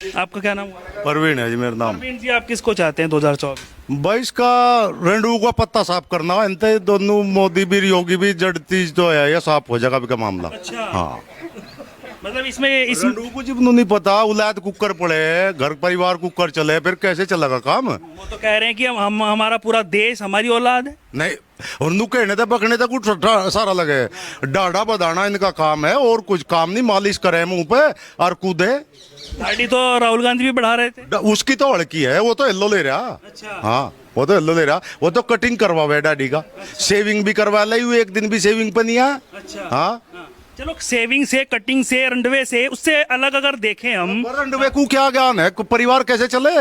आपका क्या नाम हुआ? परवीन है जी मेरा नाम। परवीन जी, आप किसको चाहते हैं 2024? बाईस का रेंडू का पत्ता साफ करना है इनते दोनों मोदी भी योगी भी जड़ती तो है ये साफ हो जाएगा अभी का मामला। अच्छा। हाँ मतलब इसमें रेंडू को जब नहीं पता उलाद कुकर पड़े घर परिवार कुकर चले फिर कैसे चलेगा काम। वो तो कह रहे हैं कि हम हमारा पूरा देश हमारी औलाद है। नहीं और नु कहने तक बकने तक कुछ सारा लगे डाढ़ा बदाना इनका काम है और कुछ काम नहीं। मालिश करे मुंह पे और कूदे। दाढ़ी तो राहुल गांधी भी बढ़ा रहे थे। उसकी तो हड़की है वो तो येल्लो ले रहा। अच्छा। हाँ वो तो येल्लो ले रहा वो तो कटिंग करवावे डैडी का। सेविंग भी करवा ली एक दिन भी सेविंग पे नहीं आया। अच्छा। हाँ चलो, सेविंग से, कटिंग से, रंडवे से, उससे अलग अगर देखें हम, रंडवे को क्या ज्ञान है परिवार कैसे चले।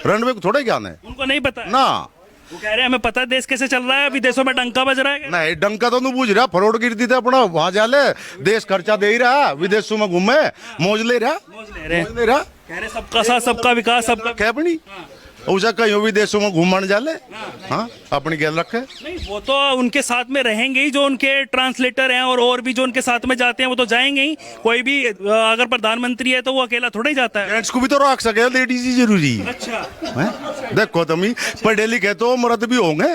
रंडवे को थोड़े ज्ञान है उनको नहीं पता है। ना। वो कह रहे हैं हमें पता है देश कैसे चल रहा है, विदेशों में डंका बज रहा है। नहीं डंका तो नहीं बूझ रहा फरोड गिरती थे अपना वहां जाले देश खर्चा दे ही रहा विदेशों में घूमे मौज ले रहा। मौज ले रहे हैं। मौज ले रहा कह रहे सबका साथ, सबका विकास, सबका क्या अपनी उसे कहीं भी देशों में घूमने जाले। हाँ अपनी गैल रखे। नहीं, वो तो उनके साथ में रहेंगे ही, जो उनके ट्रांसलेटर हैं और भी जो उनके साथ में जाते हैं वो तो जाएंगे ही। कोई भी अगर प्रधानमंत्री है तो वो अकेला थोड़ा ही जाता है। जेंट्स को भी तो रख सके लेडीज ही जरूरी है। अच्छा। देखो तुम पढ़े लिखे तो मर्द भी होंगे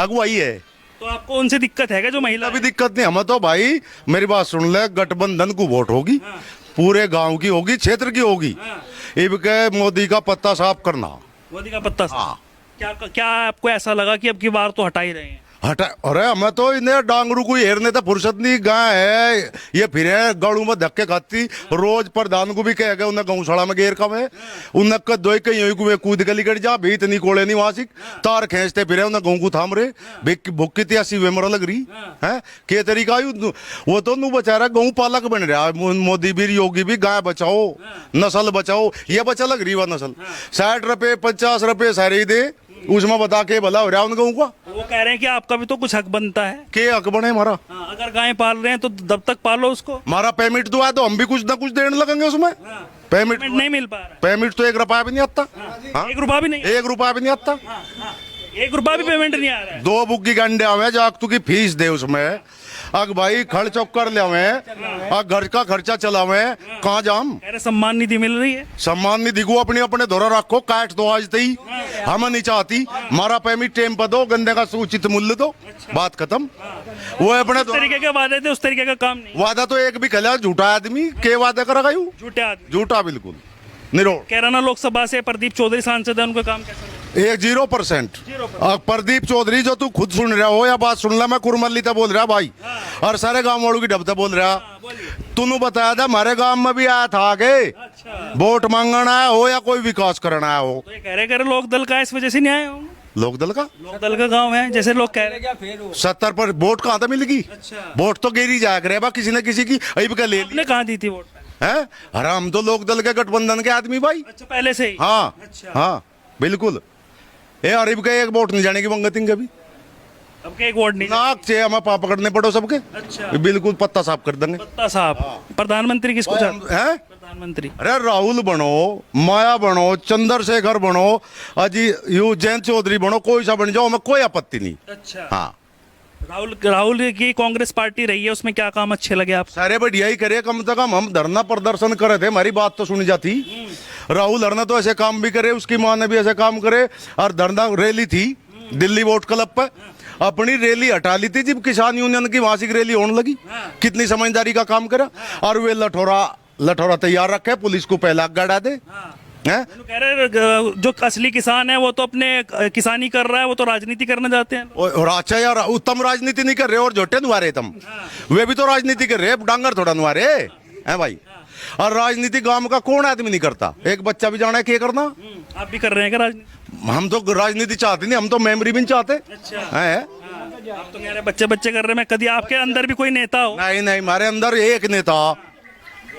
अगुवाई है तो आपको उनसे दिक्कत है क्या, जो महिला अभी दिक्कत नहीं हमें तो भाई मेरी बात सुन ले गठबंधन को वोट होगी पूरे गांव की होगी क्षेत्र की होगी। इब के मोदी का पत्ता साफ करना मोदी का पत्ता साफ। हाँ। क्या क्या आपको ऐसा लगा कि अब की बार तो हटा ही रहे हैं? हटा अरे हमें तो इन्हें डांगरू को हेरने तो फुर्सत नहीं गाय है ये फिरे गाड़ू में धक्के खाती रोज प्रधान को भी कह गए उन्हें गौशाला में घेर कम है उन्हें कदोई कहीं को कूद के लिकट जा भी इतनी कोड़े नहीं वासिक तार खींचते फिरे उन्हें गऊ को थाम रहे भुख की त्यासी वे मर लग रही है के तरीका वो तो नू बेचारा गऊ पालक बन रहा है मोदी भी योगी भी गाय बचाओ नस्ल बचाओ ये बचा लग रही वह नस्ल 60 रुपए 50 रुपए सारे दे उसमें बता के भला हो रहा उन गऊ का। वो कह रहे हैं कि आपका भी तो कुछ हक बनता है। के हक बने हमारा। हाँ, अगर गाय पाल रहे हैं तो जब तक पालो उसको। हमारा पेमेंट तो आया तो हम भी कुछ ना कुछ देने लगेंगे उसमें। पेमेंट नहीं मिल पा रहा है। पेमेंट तो 1 रुपया भी नहीं आता। हाँ? 1 रुपया भी नहीं। 1 रुपया भी नहीं आता। 1 रुपया भी पेमेंट नहीं आ रहा है। 2 बुग्गी गंडे आवे जाक तू की फीस दे उसमें अग भाई खड़ चौकर ले आवे घर का खर्चा चलावे कहाँ जाम। कह रहे सम्मान निधि मिल रही है। सम्मान निधि को अपने अपने दौरा रखो काट दो आज तई हम नहीं चाहती हमारा पेमेंट टेम पर दो गंदे का उचित मूल्य दो बात खत्म। वो अपने उस तरीके के वादे थे, उस तरीके का काम नहीं। वादा तो एक भी खला झूठा आदमी के वादा करेगा यू झूठे आदमी। झूठा बिल्कुल निरो। कैराना लोकसभा से प्रदीप चौधरी सांसद है, उनका काम कैसा लगा? 0% प्रदीप चौधरी जो तू खुद सुन रहा हो या बात सुन ला मैं कुरमल्ली तो बोल रहा भाई और सारे गांव वालों की डबता बोल रहा। तूने बताया था हमारे गांव में भी आया था आगे वोट मांगना आया हो या कोई विकास करना आया हो। तो ये कह रहे लोक दल का इस वजह से नहीं आए होंगे। लोकदल का लोकदल का गांव है जैसे लोग कह रहे हैं। 70 पर वोट कहाँ था मिलेगी। अच्छा। वोट तो गिरी जाया करे किसी न किसी की अभी का ले ली आपने कहाँ दी थी वोट? है अरे हम तो लोकदल के गठबंधन के आदमी भाई। अच्छा, पहले से ही। हाँ अच्छा। हाँ बिल्कुल ये अरीब का एक वोट नहीं जाने की मंगतिंग कभी अब के एक वोट नहीं। नाक से हमें पाप पकड़ने पड़ो सबके। अच्छा। बिल्कुल पत्ता साफ कर देंगे। पत्ता साहब प्रधानमंत्री किसको चाहते हैं? हैं प्रधानमंत्री अरे राहुल बनो माया बनो चंद्रशेखर बनो अजी यू जयंत चौधरी बनो कोई सा बन जाओ हमें कोई आपत्ति नहीं। अच्छा। हाँ राहुल की कांग्रेस पार्टी रही है, उसमें क्या काम अच्छे लगे आप? सारे बढ़िया ही करे कम से कम हम धरना प्रदर्शन करे थे हमारी बात तो सुनी जाती। राहुल हरना तो ऐसे काम भी करे उसकी माँ ने भी ऐसे काम करे और धरना रैली थी दिल्ली वोट क्लब पर अपनी रैली हटा ली थी जब किसान यूनियन की मासिक रैली होने लगी। कितनी समझदारी का काम करा और वे लठोरा तैयार रखे पुलिस को पहला गड़ा दे हैं। कह रहे जो असली किसान है वो तो अपने किसानी कर रहा है, वो तो राजनीति करना चाहते हैं। और अच्छा यार उत्तम राजनीति नहीं कर रहे और झोटे नुआरे तुम वे भी तो राजनीति कर रहे डांगर थोड़ा नुआरे हैं भाई। और राजनीति गांव का कौन आदमी नहीं करता एक बच्चा भी जाना है क्या करना। आप भी कर रहे हैं क्या राजनीति? हम तो राजनीति चाहते नहीं हम तो मेमोरी भी नहीं चाहते। अच्छा। है आप तो कह रहे बच्चे बच्चे कर रहे हैं। कभी आपके अंदर भी कोई नेता हो? नहीं नहीं हमारे अंदर एक नेता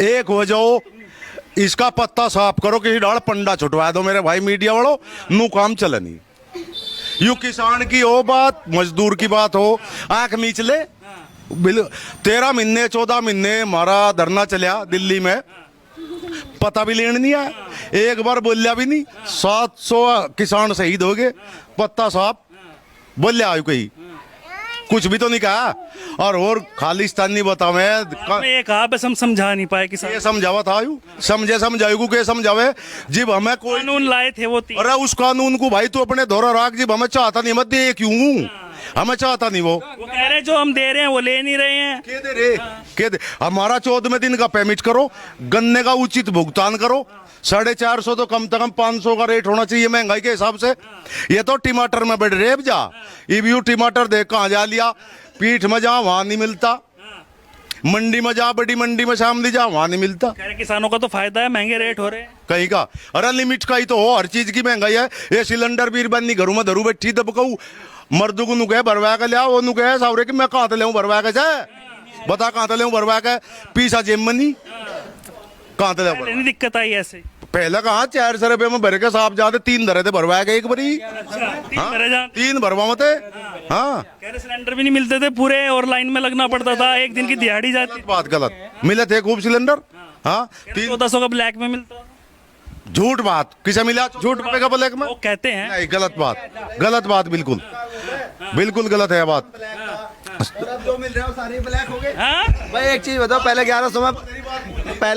एक हो जाओ इसका पत्ता साफ करो किसी डाल पंडा छुटवा दो मेरे भाई मीडिया वालों नू काम चले नहीं। यू किसान की हो बात मजदूर की बात हो आंख मीच ले 13 महीने 14 महीने हमारा धरना चलिया दिल्ली में पता भी लेने नहीं आया एक बार बोलिया भी नहीं। 700 किसान शहीद हो गए पत्ता साफ बोलिया आयु कहीं कुछ भी तो नहीं कहा। और खालिस्तानी बतावे आपने ये कहा बस हम समझा नहीं पाए किसान। ये समझावा था यू समझे समझाएगू के समझावे जब हमें कोई कानून लाए थे वो अरे उस कानून को भाई तू अपने दौरा राख जब हमें चाहता नहीं मत दे क्यों हमें चाहता नहीं वो कह रहे हैं जो हम दे रहे हैं वो ले नहीं रहे हैं। के दे हमारा 14वें दिन का पेमेंट करो, गन्ने का उचित भुगतान करो, 450 तो कम से कम 500 का रेट होना चाहिए महंगाई के हिसाब से। ये तो टमाटर में बढ़ रेब जा यू टमाटर देख कहाँ जा लिया, पीठ में जा वहां नहीं मिलता, मंडी में जा बड़ी मंडी में शाम दी जा वहां नहीं मिलता। कह रहे किसानों का तो फायदा है, महंगे रेट हो रहे हैं कहीं का। अरे लिमिट का ही तो हो, हर चीज की महंगाई है। ये सिलेंडर भी बंदी घरों में धरू बैठी दब कहू मर्दू को नुके भरवा के लिया वो नुके सावरे कि मैं कहाँ ले भरवा के जाए बता कहाँ ले भरवा के पीसा जेम मनी कहाँ ले नहीं दिक्कत आई ऐसे। पहले कहा 400 रुपये में भर के साफ जाते 3 धरे थे भरवाया गए एक बारी। हाँ, 3 भरवा मत। हाँ कह रहे सिलेंडर भी नहीं मिलते थे पूरे और लाइन में लगना पड़ता था, एक दिन की दिहाड़ी जाती। बात गलत मिले थे खूब सिलेंडर। हाँ 1400 का ब्लैक में मिलता। झूठ बात किसे मिला, झूठ रुपए का ब्लैक में वो कहते हैं नहीं, गलत बात बिल्कुल बिल्कुल गलत है बात। जो मिल रहे हो सारे ब्लैक हो गए। हाँ? भाई एक चीज बताओ, पहले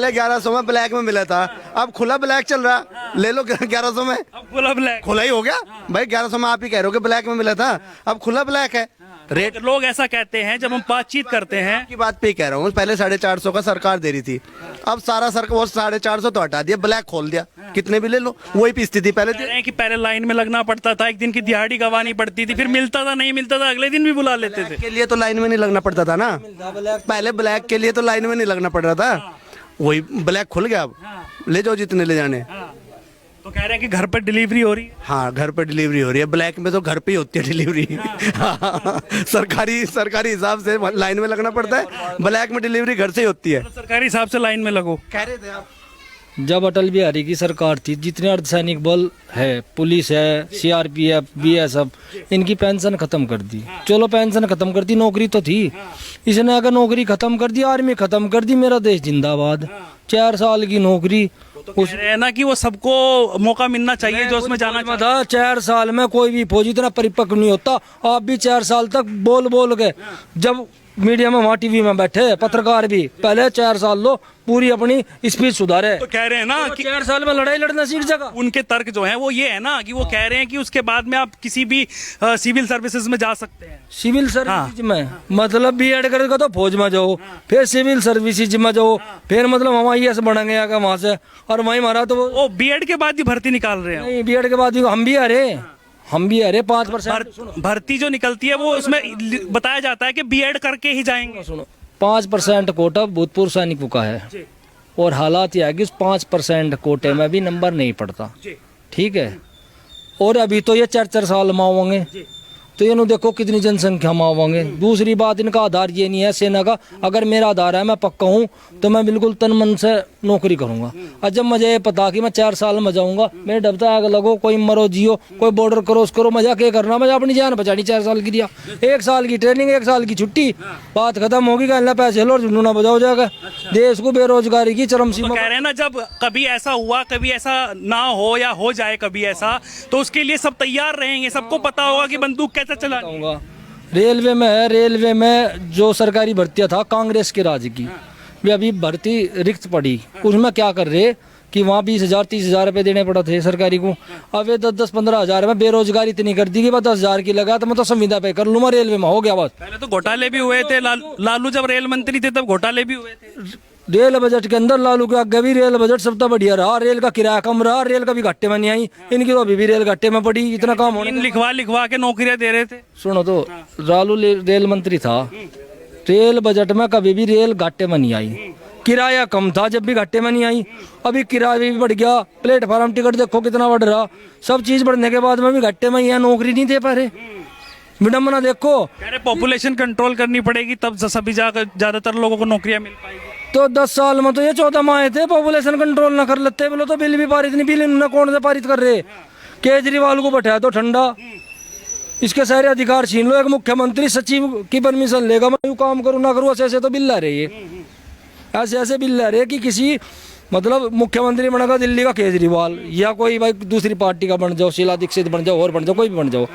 1100 में ब्लैक में मिला था, अब खुला ब्लैक चल रहा, ले लो 1100 में। अब खुला ब्लैक खुला ही हो गया भाई, 1100 में आप ही कह रहे हो कि ब्लैक में मिला था, अब खुला ब्लैक है रेट। लोग ऐसा कहते हैं जब हम बातचीत करते हैं। की बात पे ही कह रहा हूँ, पहले 450 का सरकार दे रही थी, अब सारा सरकार वो 450 तो हटा दिया, ब्लैक खोल दिया, कितने भी ले लो वही भी स्थिति पहले कह रहे हैं कि पहले लाइन में लगना पड़ता था, एक दिन की दिहाड़ी गंवानी पड़ती थी, फिर मिलता था नहीं मिलता था अगले दिन भी बुला लेते थे। के लिए तो लाइन में नहीं लगना पड़ता था ना, पहले ब्लैक के लिए तो लाइन में नहीं लगना पड़ रहा था, वही ब्लैक खुल गया, अब ले जाओ जितने ले जाने। तो कह रहे हैं कि घर पर डिलीवरी हो रही है। हाँ घर पर डिलीवरी हो रही है, ब्लैक में तो घर पे ही होती है डिलीवरी। सरकारी हिसाब से लाइन में लगना पड़ता है, ब्लैक में डिलीवरी घर से ही होती है। सरकारी हिसाब से लाइन में लगो। कह रहे थे आप जब अटल बिहारी की सरकार थी, जितने अर्धसैनिक बल है, पुलिस है, सीआरपीएफ, बीएसएफ, इनकी पेंशन खत्म कर दी। चलो पेंशन खत्म कर दी, नौकरी तो थी, इसने अगर नौकरी खत्म कर दी, आर्मी खत्म कर दी, मेरा देश जिंदाबाद। 4 साल की नौकरी कह रहे हैं ना कि वो सबको मौका मिलना चाहिए जो उसमें जाना में था। 4 साल में कोई भी फौजी इतना परिपक्व नहीं होता। आप भी 4 साल तक बोल के जब मीडिया में वहाँ टीवी में बैठे पत्रकार भी पहले 4 साल लो पूरी अपनी स्पीच सुधारे। तो कह रहे हैं ना कि 4 साल में लड़ाई लड़ना सीख जाएगा। उनके तर्क जो है वो ये है ना कि वो कह रहे हैं कि उसके बाद में आप किसी भी सिविल सर्विसेज में जा सकते हैं। सिविल सर्विस में मतलब बीएड करेगा तो फौज में जाओ, फिर सिविल सर्विसेज में जाओ, फिर मतलब हम IAS बढ़ेंगे आगे वहाँ से, और वहीं मारा तो वो बीएड के बाद ही भर्ती निकाल रहे हैं। नहीं, बीएड के बाद भी हम भी अरे 5% भर्ती जो निकलती है वो उसमें बताया जाता है कि बीएड करके ही जाएंगे। सुनो 5% कोटा भूतपूर्व सैनिकों का है, और हालात यह है कि उस 5% कोटे में भी नंबर नहीं पड़ता। ठीक है, और अभी तो ये 4 साल माओगे, तो ये देखो कितनी जनसंख्या माओगे। दूसरी बात, इनका आधार ये नहीं है सेना का, अगर मेरा आधार है मैं पक्का हूँ तो मैं बिल्कुल तन मन से नौकरी करूंगा। और जब मुझे ये पता कि मैं 4 साल में जाऊंगा, मेरे डबता आग लगो, कोई मरो जियो, कोई बॉर्डर क्रॉस करो, मजा क्या करना, मजा अपनी जान बचानी। 4 साल की दिया, 1 साल की ट्रेनिंग, 1 साल की छुट्टी, बात खत्म होगी, कहना पैसे लो और झुंडूना बजाओ जाएगा। देश को बेरोजगारी की चरम सीमा। कह रहे हैं ना जब कभी ऐसा हुआ, कभी ऐसा ना हो या हो जाए कभी ऐसा, तो उसके लिए सब तैयार रहेंगे, सबको पता होगा कि बंदूक कैसे चलानी है। रेलवे में जो सरकारी भर्तियां था कांग्रेस के राज की, वे अभी भर्ती रिक्त पड़ी, उसमें क्या कर रहे कि वहाँ 20,000 30,000 रुपए देने पड़ा थे सरकारी को। अब ये 10-15 हजार में बेरोजगारी इतनी कर दी कि 10,000 की लगा तो मैं तो संविदा पे कर लूँगा, रेलवे में हो गया बस। पहले तो घोटाले भी हुए थे, लालू जब रेल मंत्री थे तब घोटाले भी हुए थे। रेल बजट के अंदर लालू के आगे भी रेल बजट सब तो बढ़िया रहा, रेल का किराया कम रहा, रेल का भी घाटे में नहीं आई, इनकी तो अभी भी रेल घाटे में पड़ी, इतना काम होने। लिखवा के नौकरियां दे रहे थे। सुनो तो लालू रेल मंत्री था, रेल बजट में कभी भी रेल घाटे में नहीं आई, किराया कम था जब भी घाटे में नहीं आई, अभी किराया भी बढ़ गया, प्लेटफार्म टिकट देखो कितना बढ़ रहा, सब चीज बढ़ने के बाद में भी घाटे में ही नौकरी नहीं दे पा रहे। विडम्बना देखो। कह रहे पॉपुलेशन कंट्रोल करनी पड़ेगी तब सभी ज्यादातर लोगों को नौकरियां मिल पाएगी। तो 10 साल में तो ये 14 माह थे, पॉपुलेशन कंट्रोल ना कर लेते बोलो तो बिल भी पारित नहीं, बिल इन्होंने कौन से पारित कर रहे। केजरीवाल को बैठाया तो ठंडा, इसके सारे अधिकार छीन लो। एक मुख्यमंत्री सचिव की परमिशन लेगा, मैं यूँ काम करूँ ना करूँ, ऐसे तो बिल ला रहे है, ऐसे बिल ला रहे कि किसी मतलब मुख्यमंत्री बनेगा दिल्ली का केजरीवाल, या कोई भाई दूसरी पार्टी का बन जाओ, शीला दीक्षित बन जाओ, और बन जाओ, कोई भी बन जाओ,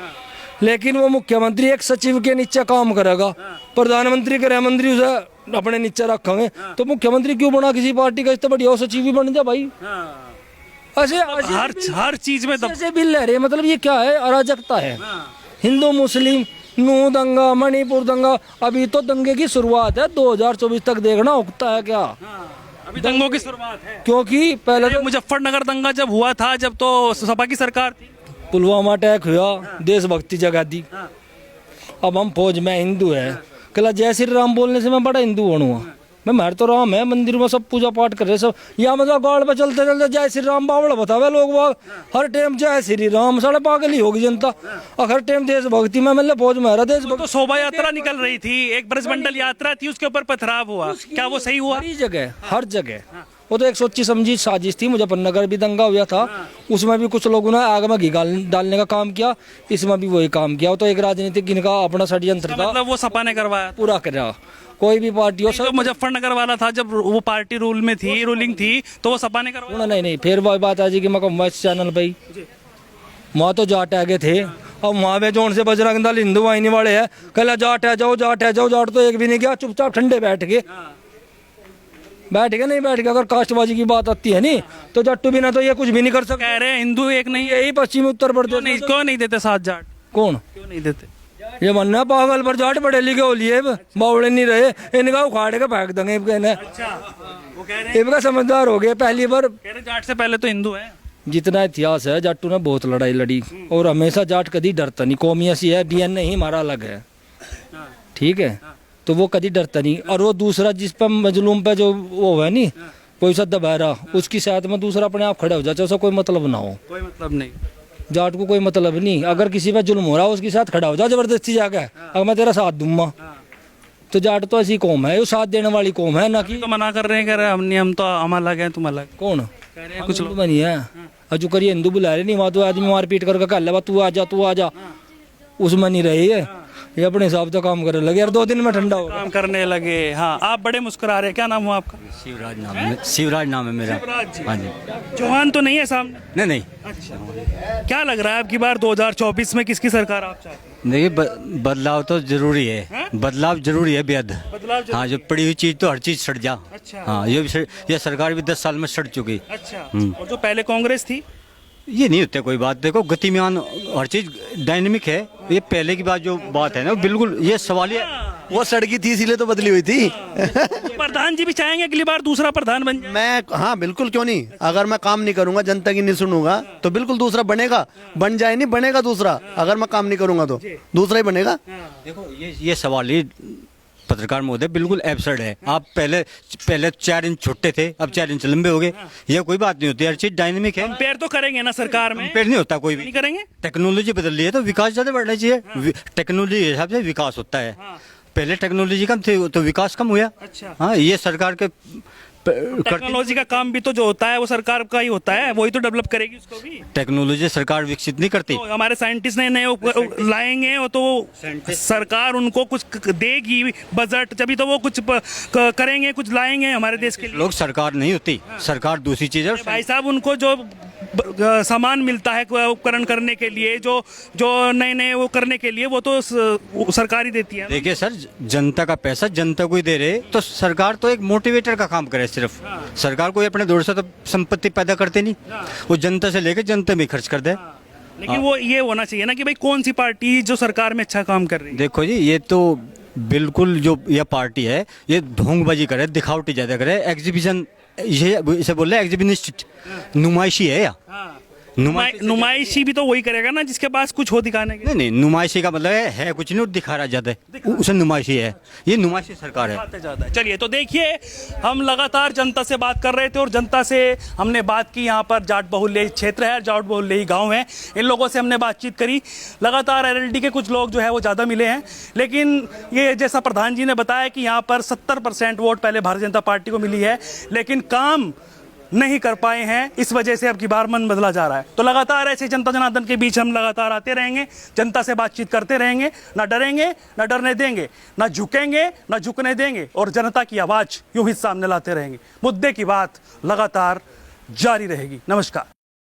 लेकिन वो मुख्यमंत्री एक सचिव के नीचे काम करेगा, प्रधानमंत्री गृह मंत्री उसे अपने नीचे रखेंगे, तो मुख्यमंत्री क्यों बना किसी पार्टी का? इससे बढ़िया वो सचिव ही बन जाए भाई। ऐसे हर चीज में ऐसे बिल ले रहे हैं, मतलब ये क्या है? अराजकता है। हिंदू मुस्लिम नू दंगा, मणिपुर दंगा, अभी तो दंगे की शुरुआत है, 2024 तक देखना उगता है क्या। अभी दंगों की शुरुआत है, क्योंकि पहले तो मुजफ्फरनगर दंगा जब हुआ था, जब तो सपा की सरकार थी, पुलवामा अटैक हुआ, देशभक्ति जगा दी। अब हम फौज में हिंदू है, कल जय श्री राम बोलने से मैं बड़ा हिंदू बनूंगा? मैं मार तो राम है, मंदिर में सब पूजा पाठ कर रहे सब, या मतलब गाड़ पे चलते चलते जय श्री राम बावड़ा बतावे लोग बाग, हर टाइम जय श्री राम, साढ़े पागल ही होगी जनता। और हर टाइम देशभक्ति में मतलब फौज में रहा देशभक्ति। तो शोभा यात्रा निकल रही थी, एक ब्रजमंडल यात्रा थी, उसके ऊपर पथराव हुआ, क्या वो सही हुआ? हर जगह वो तो एक सोची समझी साजिश थी। मुजफ्फरनगर भी दंगा हुआ था, उसमें भी कुछ लोगों ने आग में घी डालने का काम किया, इसमें भी वही काम किया। वो तो एक राजनीतिक इनका अपना षड्यंत्र था, मतलब वो सपा ने करवाया, पूरा करा। कोई भी पार्टी हो, जो मुजफ्फरनगर वाला था, जब वो पार्टी रूलिंग थी, तो वो सपा ने करवाया। नहीं, फिर वही बात आ जाएगी। मैं कहूँगा इस चैनल पे ही, वहाँ तो जाट आगे थे, अब वहाँ पे जोन से बजरंग दल हिंदू वाहिनी वाले है, कल जाट है जाओ, जाट है जाओ, जाट तो एक भी नहीं गया, चुपचाप ठंडे बैठ गए। नहीं बैठ गए। अगर कास्टबाजी की बात आती है नहीं, तो जट्टू बिना तो ये कुछ भी नहीं कर सकते। कह रहे हैं हिंदू एक नहीं है, यही पश्चिमी उत्तर प्रदेश क्यों नहीं देते साथ जाट? कौन क्यों नहीं देते? ये मनना पागल पर जाट पढ़े लिखे हो लिए, बावड़े नहीं रहे, इनका उखाड़ के फेंक देंगे। वो कह रहे हैं इनका समझदार हो गए पहली बार। कह रहे जाट से पहले तो हिंदू है। जितना इतिहास है, जाटू ने बहुत लड़ाई लड़ी, और हमेशा जाट कभी डरता नहीं। कौमी ऐसी है, बीएन नहीं हमारा अलग है, ठीक है, तो वो कभी डरता नहीं। और वो दूसरा जिस पर मजलूम पे जो वो है नहीं, कोई सा दबारा, उसकी साथ में दूसरा अपने आप खड़े हो जाए, उसका कोई मतलब ना हो। कोई मतलब नहीं, जाट को कोई मतलब नहीं। अगर किसी पे जुल्म हो रहा है, उसके साथ खड़ा हो जा जबरदस्ती जाके, अगर मैं तेरा साथ दूंगा। तो जाट तो ऐसी कौम है, वो साथ देने वाली कौम है ना। कि तो मना कर रहे हैं, कह रहे हैं हम तो हम अलग हैं, तुम अलग। कौन कह रहे हैं कुछ लोग नहीं है, और जो करिए हिंदू बुला रहे नहीं, वहाँ तो आदमी मारपीट करके कह ले तू आ जा, उसमें नहीं रही है। ये अपने हिसाब से काम करने लगे यार, 2 दिन में ठंडा हो काम करने लगे। हाँ, आप बड़े मुस्कुरा रहे हैं, क्या नाम हुआ आपका? शिवराज नाम है, शिवराज नाम है मेरा। हाँ जी। चौहान तो नहीं है सामने? नहीं। अच्छा, क्या लग रहा है आपकी बार 2024 में किसकी सरकार आप चाहते हैं? देखिए बदलाव तो जरूरी है, बदलाव जरूरी है बेहद। हाँ, जो पड़ी हुई चीज तो हर चीज सड़ जा। अच्छा। हाँ, ये सरकार भी 10 साल में सड़ चुकी। अच्छा, और जो पहले कांग्रेस थी? ये नहीं होता कोई बात। देखो गतिमान हर चीज डायनेमिक है। ये पहले की बात जो बात है ना, बिल्कुल ये सवाल है। वो सड़की थी इसीलिए तो बदली हुई थी। प्रधान जी भी चाहेंगे अगली बार दूसरा प्रधान बन जाए? मैं हाँ बिल्कुल, क्यों नहीं। अगर मैं काम नहीं करूंगा, जनता की नहीं सुनूंगा, तो बिल्कुल दूसरा बनेगा। बन जाए नहीं, बनेगा दूसरा। अगर मैं काम नहीं करूंगा तो दूसरा ही बनेगा। देखो ये सवाल ही पत्रकार महोदय बिल्कुल एब्सर्ड है। आप पहले 4 इंच छोटे थे, अब 4 इंच लंबे हो गए। ये कोई बात नहीं होती, हर चीज डायनेमिक है। कंपेयर तो करेंगे ना सरकार में? कंपेयर नहीं होता कोई भी। नहीं करेंगे। टेक्नोलॉजी बदल रही है तो विकास ज्यादा बढ़ना चाहिए। टेक्नोलॉजी के हिसाब से विकास होता है। पहले टेक्नोलॉजी कम थी तो विकास कम हुआ। अच्छा। हाँ, ये सरकार के टेक्नोलॉजी का काम भी तो जो होता है वो सरकार का ही होता है, वही तो डेवलप करेगी उसको भी। टेक्नोलॉजी सरकार विकसित नहीं करती। तो हमारे साइंटिस्ट नए लाएंगे, वो तो सरकार उनको कुछ देगी बजट, तभी तो वो कुछ करेंगे, कुछ लाएंगे हमारे देश के लिए। लोग सरकार नहीं होती, सरकार दूसरी चीज है। भाई साहब, उनको जो सामान मिलता है उपकरण करने के लिए, जो नए वो करने के लिए, वो तो सरकार ही देती है। देखिए सर, जनता का पैसा जनता को ही दे रहे, तो सरकार तो एक मोटिवेटर का काम करे सिर्फ। सरकार कोई अपने दौर से तो संपत्ति पैदा करते नहीं, वो जनता से लेकर जनता में खर्च कर दे। लेकिन वो ये होना चाहिए ना कि भाई कौन सी पार्टी जो सरकार में अच्छा काम कर रही है। देखो जी, ये तो बिल्कुल जो यह पार्टी है, ये ढोंगबाजी करे, दिखावटी ज्यादा करे, एग्जीबिशन, इसे बोल रहे एग्जीबिनिस्ट, नुमाइशी है या नुमाइशी भी तो वही करेगा ना जिसके पास कुछ हो दिखाने के। नहीं, नुमाइशी का मतलब है कुछ नहीं, दिखा रहा ज्यादा, उसे नुमाइशी है। ये नुमाइशी सरकार है। चलिए, तो देखिए, हम लगातार जनता से बात कर रहे थे और जनता से हमने बात की। यहाँ पर जाट बहुल्य क्षेत्र है, जाट बहुल्य गांव है, इन लोगों से हमने बातचीत करी। लगातार एलएलडी के कुछ लोग जो है वो ज़्यादा मिले हैं, लेकिन ये जैसा प्रधान जी ने बताया कि यहाँ पर 70% वोट पहले भारतीय जनता पार्टी को मिली है, लेकिन काम नहीं कर पाए हैं, इस वजह से अब की बार मन बदला जा रहा है। तो लगातार ऐसे जनता जनार्दन के बीच हम लगातार आते रहेंगे, जनता से बातचीत करते रहेंगे, ना डरेंगे, ना डरने देंगे, ना झुकेंगे, ना झुकने देंगे, और जनता की आवाज़ यूं ही सामने लाते रहेंगे। मुद्दे की बात लगातार जारी रहेगी। नमस्कार।